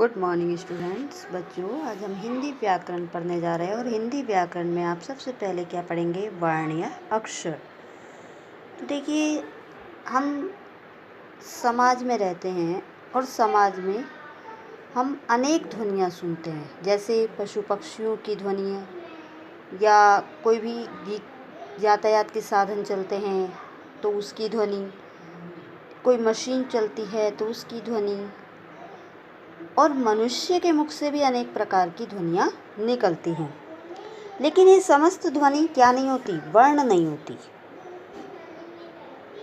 Good morning students. बच्चों, आज हम हिंदी व्याकरण पढ़ने जा रहे हैं और हिंदी व्याकरण में आप सबसे पहले क्या पढ़ेंगे? वर्ण या अक्षर। तो देखिए, हम समाज में रहते हैं और समाज में हम अनेक ध्वनियाँ सुनते हैं, जैसे पशु पक्षियों की ध्वनियाँ या कोई भी यातायात के साधन चलते हैं तो उसकी ध्वनि, कोई मशीन चलती है तो उसकी ध्वनि, और मनुष्य के मुख से भी अनेक प्रकार की ध्वनियाँ निकलती हैं। लेकिन ये समस्त ध्वनि क्या नहीं होती? वर्ण नहीं होती।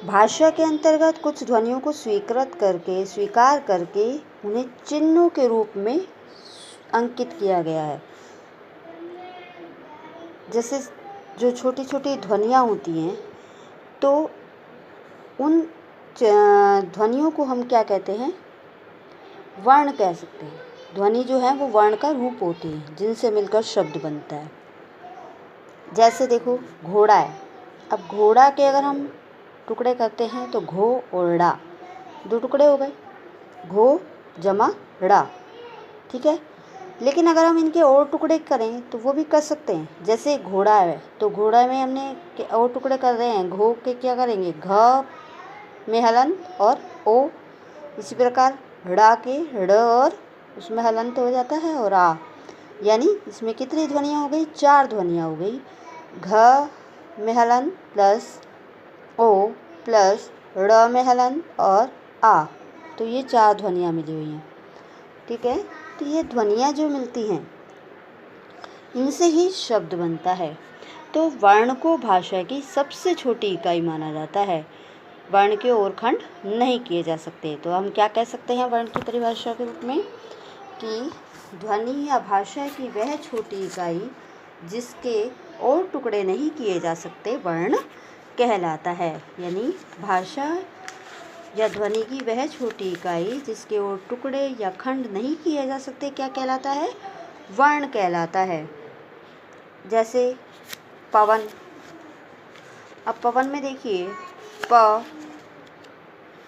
भाषा के अंतर्गत कुछ ध्वनियों को स्वीकार करके उन्हें चिन्हों के रूप में अंकित किया गया है। जैसे जो छोटी छोटी ध्वनियाँ होती हैं, तो उन ध्वनियों को हम क्या कहते हैं? वर्ण कह सकते हैं। ध्वनि जो है वो वर्ण का रूप होती है, जिनसे मिलकर शब्द बनता है। जैसे देखो, घोड़ा है। अब घोड़ा के अगर हम टुकड़े करते हैं तो घो और ड़ा, दो टुकड़े हो गए, घो जमा ड़ा, ठीक है। लेकिन अगर हम इनके और टुकड़े करें तो वो भी कर सकते हैं। जैसे घोड़ा है तो घोड़ा में हमने और टुकड़े कर रहे हैं, घो के क्या करेंगे? घ में हलंत और ओ। इसी प्रकार ड़ा के ड़ और उसमें हलंत हो जाता है और आ, यानी इसमें कितनी ध्वनियाँ हो गई? 4 ध्वनियाँ हो गई। घ में हलंत प्लस ओ प्लस ड़ में हलंत और आ, तो ये 4 ध्वनियाँ मिली हुई हैं, ठीक है। तो ये ध्वनियाँ जो मिलती हैं, इनसे ही शब्द बनता है। तो वर्ण को भाषा की सबसे छोटी इकाई माना जाता है। वर्ण के और खंड नहीं किए जा सकते। तो हम क्या कह सकते हैं वर्ण की परिभाषा के रूप में? कि ध्वनि या भाषा की वह छोटी इकाई जिसके और टुकड़े नहीं किए जा सकते, वर्ण कहलाता है। यानी भाषा या ध्वनि की वह छोटी इकाई जिसके और टुकड़े या खंड नहीं किए जा सकते, क्या कहलाता है? वर्ण कहलाता है। जैसे पवन। अब पवन में देखिए, प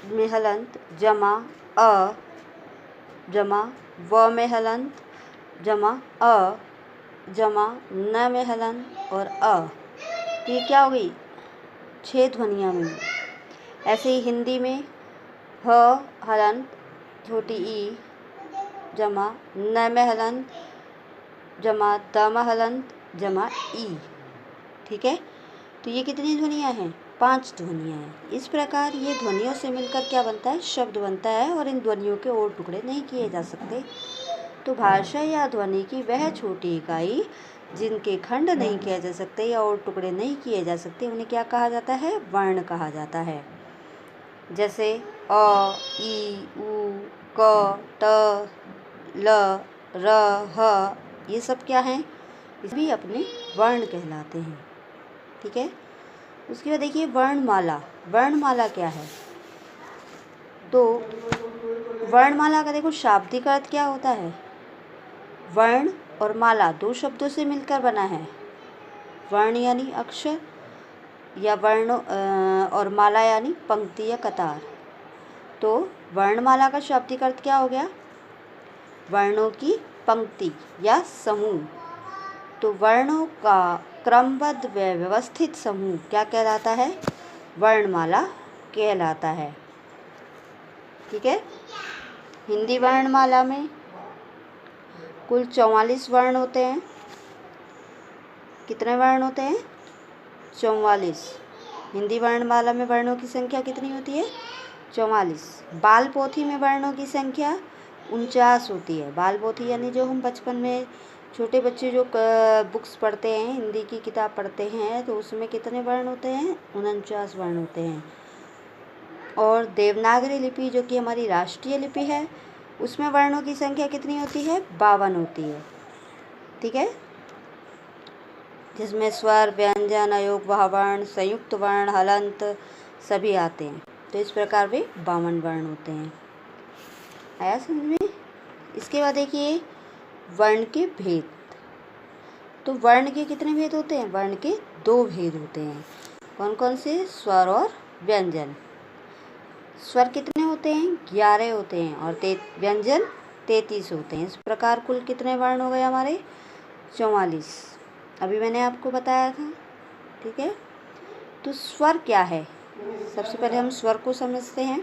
में हलंत जमा अ जमा व में हलंत जमा अ जमा न में हलंत और अ, तो ये क्या हो गई? 6 ध्वनियाँ मिली। ऐसे ही हिंदी में ह हलंत छोटी ई जमा न में हलंत जमा द में हलंत जमा ई, ठीक है। तो ये कितनी ध्वनियाँ हैं? 5 ध्वनियाँ हैं। इस प्रकार ये ध्वनियों से मिलकर क्या बनता है? शब्द बनता है, और इन ध्वनियों के और टुकड़े नहीं किए जा सकते। तो भाषा या ध्वनि की वह छोटी इकाई जिनके खंड नहीं किए जा सकते या और टुकड़े नहीं किए जा सकते, उन्हें क्या कहा जाता है? वर्ण कहा जाता है। जैसे अ, ई, उ, क, ट, ल, र, ह, ये सब क्या हैं? ये भी अपने वर्ण कहलाते हैं, ठीक है। उसके बाद देखिए वर्णमाला। वर्णमाला क्या है? तो वर्णमाला का देखो शाब्दिक अर्थ क्या होता है? वर्ण और माला 2 शब्दों से मिलकर बना है। वर्ण यानी अक्षर या वर्ण और माला यानी पंक्ति या कतार। तो वर्णमाला का शाब्दिक अर्थ क्या हो गया? वर्णों की पंक्ति या समूह। तो वर्णों का क्रमबद्ध व व्यवस्थित समूह क्या कहलाता है? वर्णमाला कहलाता है, ठीक है। हिंदी वर्णमाला में कुल 44 वर्ण होते हैं। कितने वर्ण होते हैं? 44। हिंदी वर्णमाला में वर्णों की संख्या कितनी होती है? 44। बाल पोथी में वर्णों की संख्या 49 होती है। बाल पोथी यानी जो हम बचपन में छोटे बच्चे जो बुक्स पढ़ते हैं, हिंदी की किताब पढ़ते हैं, तो उसमें कितने वर्ण होते हैं? 49 वर्ण होते हैं। और देवनागरी लिपि जो कि हमारी राष्ट्रीय लिपि है, उसमें वर्णों की संख्या कितनी होती है? 52 होती है, ठीक है। जिसमें स्वर, व्यंजन, अयोगवाह वर्ण, संयुक्त वर्ण, हलंत सभी आते हैं। तो इस प्रकार वे 52 वर्ण होते हैं। आया समझ में? इसके बाद देखिए वर्ण के भेद। तो वर्ण के कितने भेद होते हैं? वर्ण के 2 भेद होते हैं। कौन कौन से? स्वर और व्यंजन। स्वर कितने होते हैं? 11 होते हैं, और व्यंजन 33 होते हैं। इस प्रकार कुल कितने वर्ण हो गए हमारे? 44। अभी मैंने आपको बताया था, ठीक है। तो स्वर क्या है? सबसे पहले हम स्वर को समझते हैं।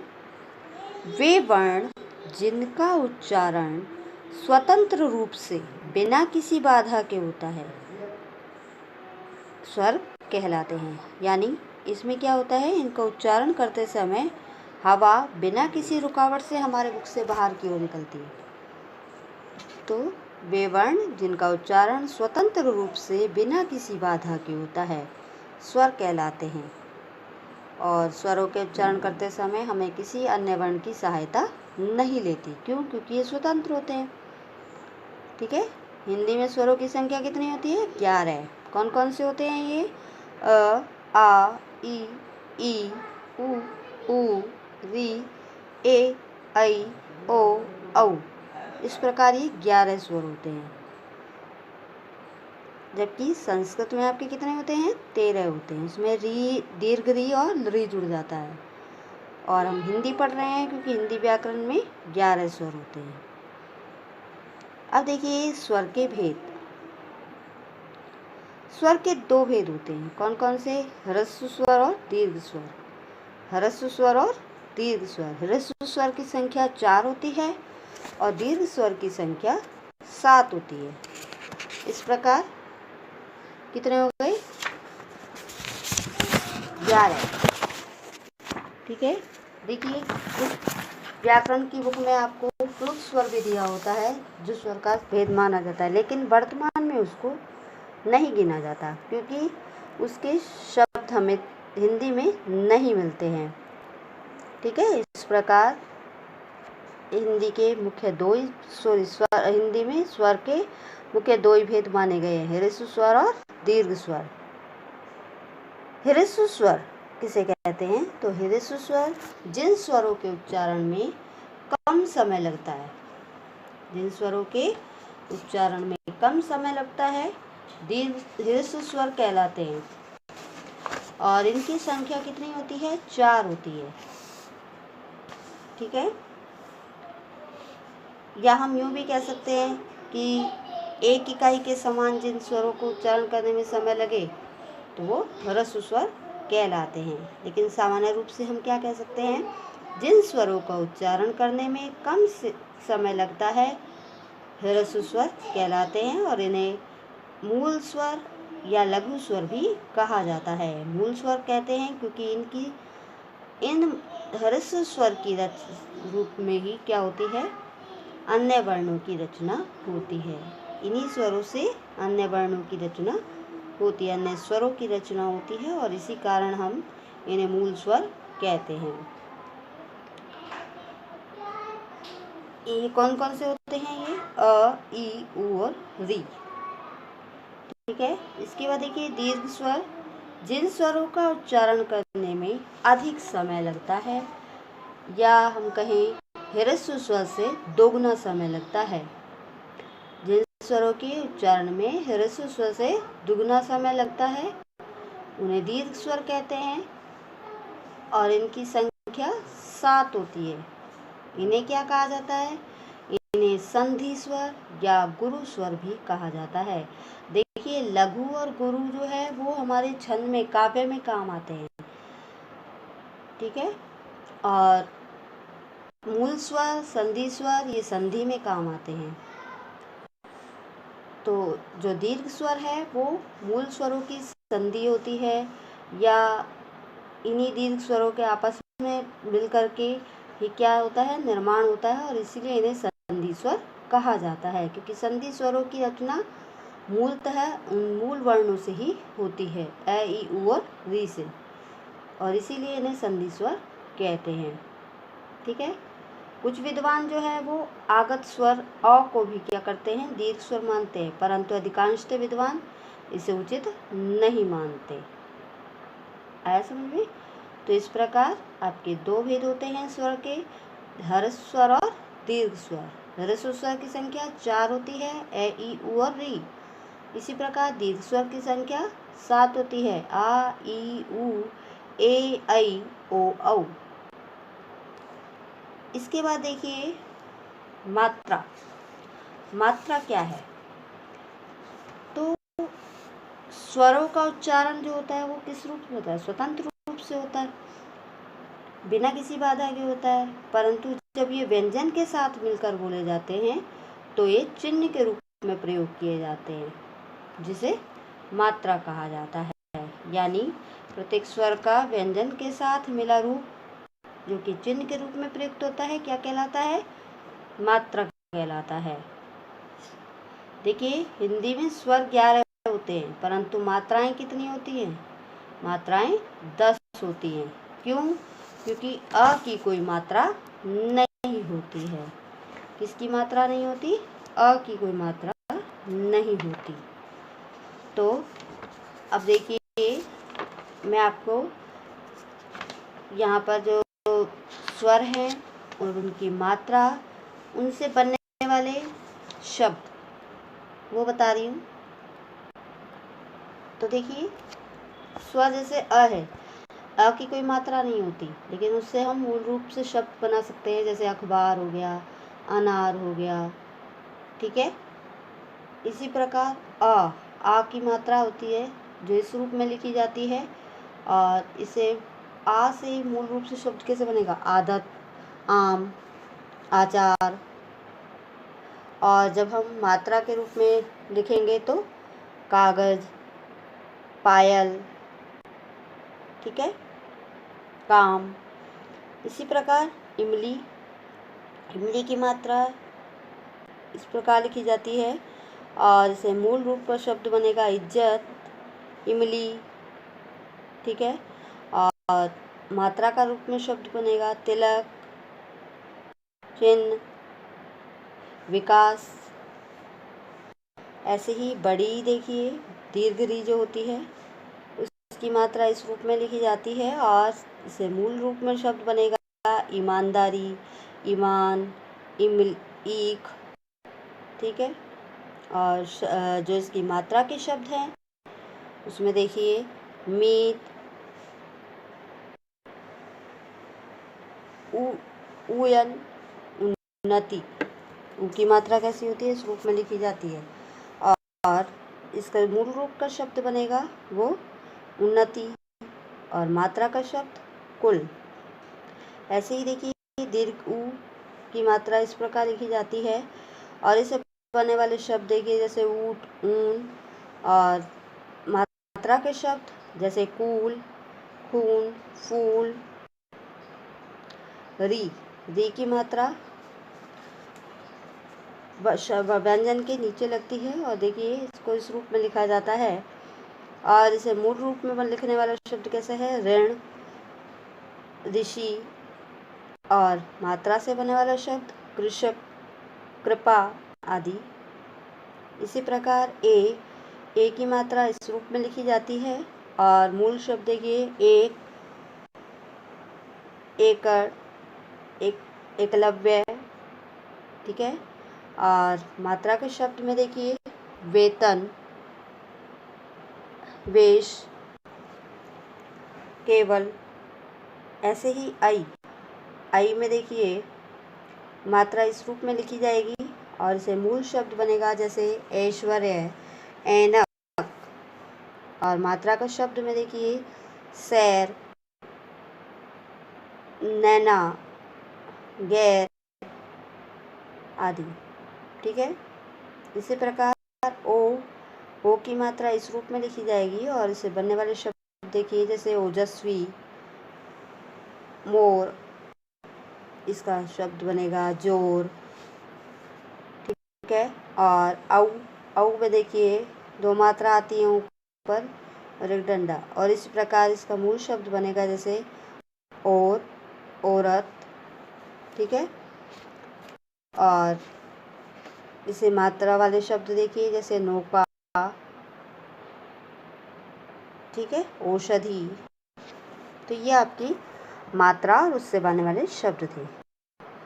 वे वर्ण जिनका उच्चारण स्वतंत्र रूप से बिना किसी बाधा के होता है, स्वर कहलाते हैं। यानी इसमें क्या होता है, इनका उच्चारण करते समय हवा बिना किसी रुकावट से हमारे मुख से बाहर की ओर निकलती है। तो वे वर्ण जिनका उच्चारण स्वतंत्र रूप से बिना किसी बाधा के होता है, स्वर कहलाते हैं। और स्वरों के उच्चारण करते समय हमें किसी अन्य वर्ण की सहायता नहीं लेती। क्यों? क्योंकि ये स्वतंत्र होते हैं, ठीक है। हिंदी में स्वरों की संख्या कितनी होती है? 11। कौन कौन से होते हैं ये? अ, आ, ई, उ, री, ए, ऐ, ओ, औ। इस प्रकार ये 11 स्वर होते हैं। जबकि संस्कृत में आपके कितने होते हैं? 13 होते हैं। इसमें री, दीर्घ री और री जुड़ जाता है। और हम हिंदी पढ़ रहे हैं क्योंकि हिंदी व्याकरण में 11 स्वर होते हैं। अब देखिए स्वर के भेद। स्वर के 2 भेद होते हैं। कौन कौन से? ह्रस्व स्वर और दीर्घ स्वर। ह्रस्व स्वर और दीर्घ स्वर। ह्रस्व स्वर की संख्या 4 होती है और दीर्घ स्वर की संख्या 7 होती है। इस प्रकार कितने हो गए? 11, ठीक है। देखिए व्याकरण की बुक में आपको फ्लुट स्वर भी दिया होता है, जो स्वर का भेद माना जाता है, लेकिन वर्तमान में उसको नहीं गिना जाता क्योंकि उसके शब्द हमें हिंदी में नहीं मिलते हैं, ठीक है। इस प्रकार हिंदी के मुख्य दो ही स्वर, हिंदी में स्वर के मुख्य 2 ही भेद माने गए हैं, ह्रस्व स्वर और दीर्घ स्वर। ह्रस्व स्वर किसे कहते हैं? तो ह्रस्व स्वर जिन स्वरों के उच्चारण में कम समय लगता है, जिन स्वरों के उच्चारण में कम समय लगता है, दीर्घ ह्रस्व स्वर कहलाते हैं। और इनकी संख्या कितनी होती है? 4 होती है, ठीक है। या हम यूँ भी कह सकते हैं कि एक इकाई के समान जिन स्वरों को उच्चारण करने में समय लगे तो वो ह्रस्व स्वर कहलाते हैं। लेकिन सामान्य रूप से हम क्या कह सकते हैं? जिन स्वरों का उच्चारण करने में कम समय लगता है, ह्रस्व स्वर कहलाते हैं। और इन्हें मूल स्वर या लघु स्वर भी कहा जाता है। मूल स्वर कहते हैं क्योंकि इन ह्रस्व स्वर की रूप में ही क्या होती है? अन्य वर्णों की रचना होती है। इन्हीं स्वरों से अन्य वर्णों की रचना होती है, अन्य स्वरों की रचना होती है, और इसी कारण हम इन्हें मूल स्वर कहते हैं। ये कौन कौन से होते हैं? ये अ, ई, उ और री, ठीक है। इसके बाद देखिए दीर्घ स्वर, जिन स्वरों का उच्चारण करने में अधिक समय लगता है, या हम कहें ह्रस्व स्वर से दोगुना समय लगता है। जिन स्वरों के उच्चारण में ह्रस्व स्वर से दुगुना समय लगता है उन्हें दीर्घ स्वर कहते हैं और इनकी संख्या 7 होती है। इन्हें क्या कहा जाता है? इन्हें संधि स्वर या गुरु स्वर भी कहा जाता है। देखिए लघु और गुरु जो है वो हमारे छंद में, काव्य में काम आते हैं, ठीक है। और मूल स्वर, संधि स्वर, ये संधि में काम आते हैं। तो जो दीर्घ स्वर है वो मूल स्वरों की संधि होती है, या इन्हीं दीर्घ स्वरों के आपस में मिल करके ये क्या होता है? निर्माण होता है, और इसीलिए इन्हें संधि स्वर कहा जाता है। क्योंकि संधि स्वरों की रचना मूलतः उन मूल वर्णों से ही होती है, अ, ई, उ और री से, और इसीलिए इन्हें संधि स्वर कहते हैं, ठीक है। कुछ विद्वान जो है वो आगत स्वर अ को भी क्या करते हैं? दीर्घ स्वर मानते हैं, परंतु अधिकांशतः विद्वान इसे उचित नहीं मानते। आया समझ में? तो इस प्रकार आपके 2 भेद होते हैं स्वर के, ह्रस्व स्वर और दीर्घ स्वर। ह्रस्व स्वर की संख्या 4 होती है, ए, ई, उ और री। इसी प्रकार दीर्घ स्वर की संख्या 7 होती है, आ, ई, उ, ए, ऐ, ओ, औ। इसके बाद देखिए मात्रा। मात्रा क्या है? तो स्वरों का उच्चारण जो होता है वो किस रूप में होता है? स्वतंत्र रूप से होता है, बिना किसी बाधा के होता है। परंतु जब ये व्यंजन के साथ मिलकर बोले जाते हैं तो ये चिन्ह के रूप में प्रयोग किए जाते हैं, जिसे मात्रा कहा जाता है। यानी प्रत्येक स्वर का व्यंजन के साथ मिला रूप जो कि चिन्ह के रूप में प्रयुक्त होता है, क्या कहलाता है? मात्रा कहलाता है। देखिए, हिंदी में स्वर 11 होते हैं, परंतु मात्राएं कितनी होती हैं? मात्राएं 10 होती हैं। क्यों? क्योंकि अ की कोई मात्रा नहीं होती है। किसकी मात्रा नहीं होती? अ की कोई मात्रा नहीं होती। तो अब देखिए, मैं आपको यहाँ पर जो स्वर हैं और उनकी मात्रा, उनसे बनने वाले शब्द वो बता रही हूँ। तो देखिए, स्वर जैसे अ है, अ की कोई मात्रा नहीं होती, लेकिन उससे हम मूल रूप से शब्द बना सकते हैं, जैसे अखबार हो गया, अनार हो गया, ठीक है। इसी प्रकार आ की मात्रा होती है जो इस रूप में लिखी जाती है, और इसे आ से ही मूल रूप से शब्द कैसे बनेगा? आदत, आम, आचार। और जब हम मात्रा के रूप में लिखेंगे तो कागज, पायल, ठीक है, काम। इसी प्रकार इमली, इमली की मात्रा इस प्रकार लिखी जाती है, और इसे मूल रूप पर शब्द बनेगा इज्जत, इमली, ठीक है। और मात्रा का रूप में शब्द बनेगा तिलक, चिन्ह, विकास। ऐसे ही बड़ी, देखिए, दीर्घ री जो होती है उसकी मात्रा इस रूप में लिखी जाती है, और इसे मूल रूप में शब्द बनेगा ईमानदारी, ईमान, ईख, ठीक है। और जो इसकी मात्रा के शब्द हैं उसमें देखिए मीत, उयन, उन्नति। ऊ की मात्रा कैसी होती है? इस रूप में लिखी जाती है, और इसका मूल रूप का शब्द बनेगा वो उन्नति, और मात्रा का शब्द कुल। ऐसे ही देखिए, दीर्घ ऊ की मात्रा इस प्रकार लिखी जाती है, और इसे बनने वाले शब्द देखिए, जैसे ऊट, ऊन। और मात्रा के शब्द जैसे कूल, खून, फूल। री की मात्रा व्यंजन के नीचे लगती है, और देखिए इसको इस रूप में लिखा जाता है, और इसे मूल रूप में लिखने वाला शब्द कैसे है? ऋण, ऋषि। और मात्रा से बनने वाला शब्द कृषक, कृपा आदि। इसी प्रकार ए की मात्रा इस रूप में लिखी जाती है, और मूल शब्द देखिए एक, एकड़, एकलव्य, ठीक है। और मात्रा के शब्द में देखिए वेतन, वेश, केवल। ऐसे ही आई में देखिए मात्रा इस रूप में लिखी जाएगी, और इसे मूल शब्द बनेगा जैसे ऐश्वर्य, ऐनक। और मात्रा का शब्द में देखिए सैर, नैना, गैर आदि, ठीक है। इसी प्रकार ओ की मात्रा इस रूप में लिखी जाएगी, और इसे बनने वाले शब्द देखिए, जैसे ओजस्वी, मोर। इसका शब्द बनेगा जोर, ठीक है। और औ में देखिए दो मात्रा आती है ऊपर और एक डंडा, और इस प्रकार इसका मूल शब्द बनेगा जैसे और, औरत, ठीक है। और इसे मात्रा वाले शब्द देखिए, जैसे नौका, ठीक है, औषधि। तो ये आपकी मात्रा और उससे बनने वाले शब्द थे।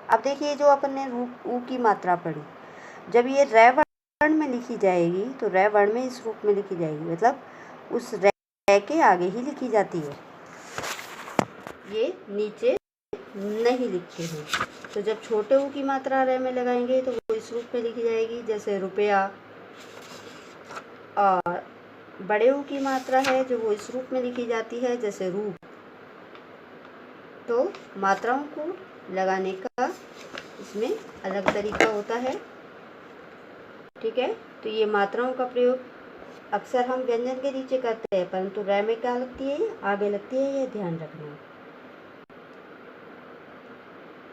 अब देखिए, जो अपन ने ऊ की मात्रा पढ़ी, जब ये रै वर्ण में लिखी जाएगी तो रै वर्ण में इस रूप में लिखी जाएगी, मतलब उस रै के आगे ही लिखी जाती है। ये नीचे नहीं लिखते हैं। तो जब छोटे ऊ की मात्रा रे में लगाएंगे तो वो इस रूप में लिखी जाएगी, जैसे रुपया। और बड़े ऊ की मात्रा है जो वो इस रूप में लिखी जाती है, जैसे रूप। तो मात्राओं को लगाने का इसमें अलग तरीका होता है। ठीक है, तो ये मात्राओं का प्रयोग अक्सर हम व्यंजन के नीचे करते हैं, परंतु रै में क्या लगती है, आगे लगती है, ये ध्यान रखना।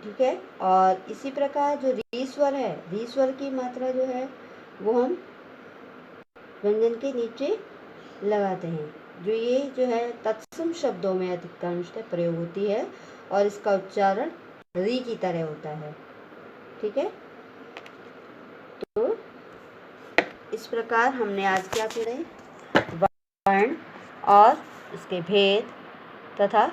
ठीक है, और इसी प्रकार जो री स्वर है, री स्वर की मात्रा जो है वो हम व्यंजन के नीचे लगाते हैं। जो ये जो है तत्सम शब्दों में अधिकांशतः प्रयोग होती है और इसका उच्चारण री की तरह होता है। ठीक है, तो इस प्रकार हमने आज क्या पढ़े, वर्ण और इसके भेद तथा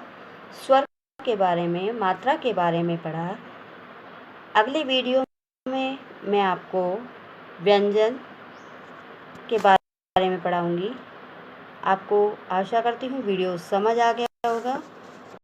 स्वर के बारे में, मात्रा के बारे में पढ़ा। अगले वीडियो में मैं आपको व्यंजन के बारे में पढ़ाऊंगी। आपको आशा करती हूँ वीडियो समझ आ गया होगा।